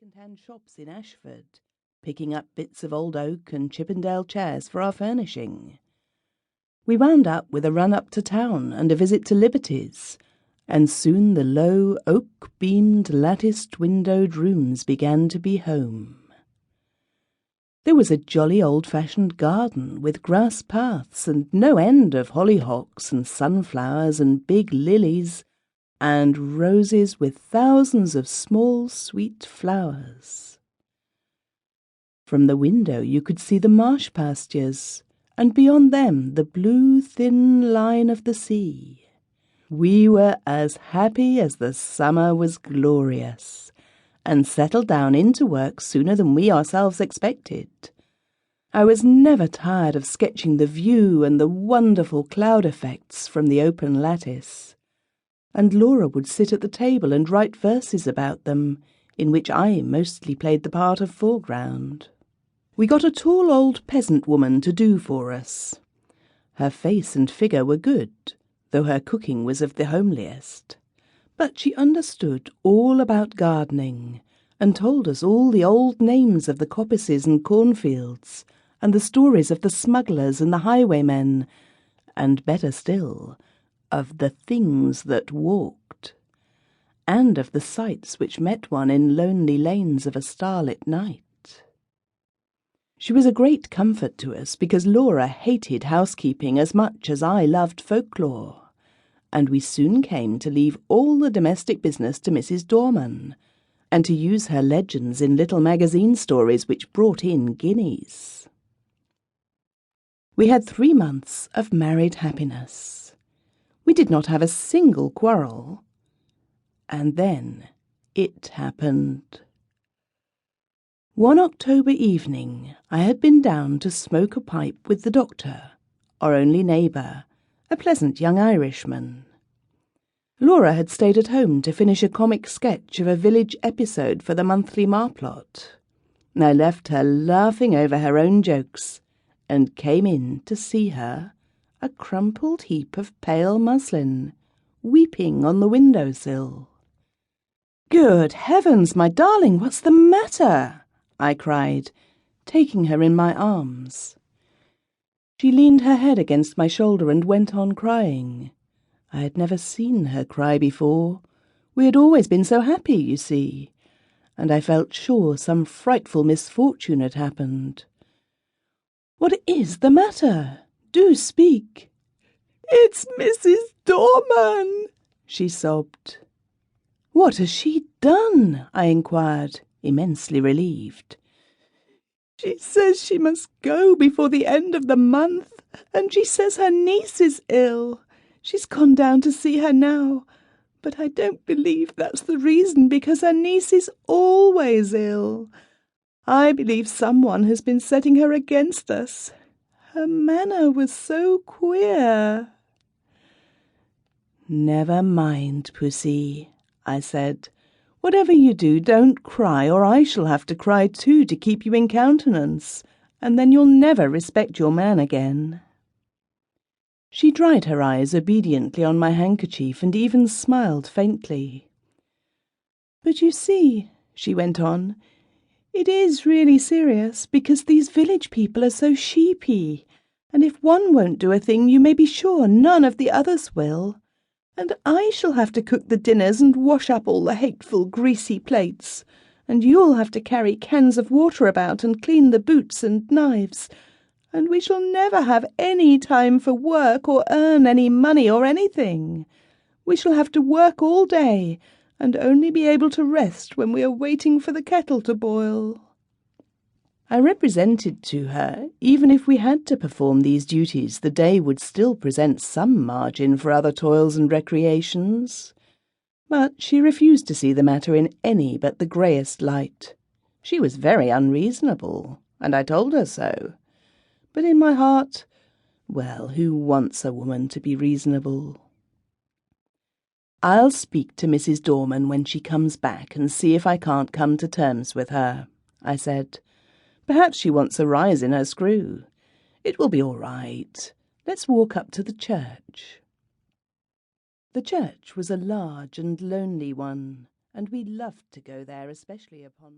second-hand shops in Ashford, picking up bits of old oak and Chippendale chairs for our furnishing. We wound up with a run up to town and a visit to Liberty's, and soon the low, oak-beamed, latticed-windowed rooms began to be home. There was a jolly old-fashioned garden with grass paths and no end of hollyhocks and sunflowers and big lilies, and roses with thousands of small, sweet flowers. From the window you could see the marsh pastures, and beyond them the blue, thin line of the sea. We were as happy as the summer was glorious, and settled down into work sooner than we ourselves expected. I was never tired of sketching the view and the wonderful cloud effects from the open lattice, and Laura would sit at the table and write verses about them, in which I mostly played the part of foreground. We got a tall old peasant woman to do for us. Her face and figure were good, though her cooking was of the homeliest. But she understood all about gardening, and told us all the old names of the coppices and cornfields, and the stories of the smugglers and the highwaymen, and better still, of the things that walked, and of the sights which met one in lonely lanes of a starlit night. She was a great comfort to us because Laura hated housekeeping as much as I loved folklore, and we soon came to leave all the domestic business to Mrs. Dorman, and to use her legends in little magazine stories which brought in guineas. We had 3 months of married happiness. We did not have a single quarrel. And then it happened. One October evening I had been down to smoke a pipe with the doctor, our only neighbour, a pleasant young Irishman. Laura had stayed at home to finish a comic sketch of a village episode for the monthly Marplot. I left her laughing over her own jokes, and came in to see her, a crumpled heap of pale muslin, weeping on the window-sill. "Good heavens, my darling, what's the matter?" I cried, taking her in my arms. She leaned her head against my shoulder and went on crying. I had never seen her cry before. We had always been so happy, you see, and I felt sure some frightful misfortune had happened. "What is the matter? Do speak." "It's Mrs. Dorman," she sobbed. "What has she done?" I inquired, immensely relieved. "She says she must go before the end of the month, and she says her niece is ill. She's gone down to see her now, but I don't believe that's the reason, because her niece is always ill. I believe someone has been setting her against us. Her manner was so queer." "Never mind, Pussy," I said. "Whatever you do, don't cry, or I shall have to cry too to keep you in countenance, and then you'll never respect your man again." She dried her eyes obediently on my handkerchief and even smiled faintly. "But you see," she went on, "it is really serious, because these village people are so sheepy, and if one won't do a thing you may be sure none of the others will. And I shall have to cook the dinners and wash up all the hateful greasy plates, and you'll have to carry cans of water about and clean the boots and knives, and we shall never have any time for work or earn any money or anything. We shall have to work all day, and only be able to rest when we are waiting for the kettle to boil." I represented to her, even if we had to perform these duties, the day would still present some margin for other toils and recreations. But she refused to see the matter in any but the greyest light. She was very unreasonable, and I told her so. But in my heart, well, who wants a woman to be reasonable? "I'll speak to Mrs. Dorman when she comes back and see if I can't come to terms with her," I said. "Perhaps she wants a rise in her screw. It will be all right. Let's walk up to the church." The church was a large and lonely one, and we loved to go there, especially upon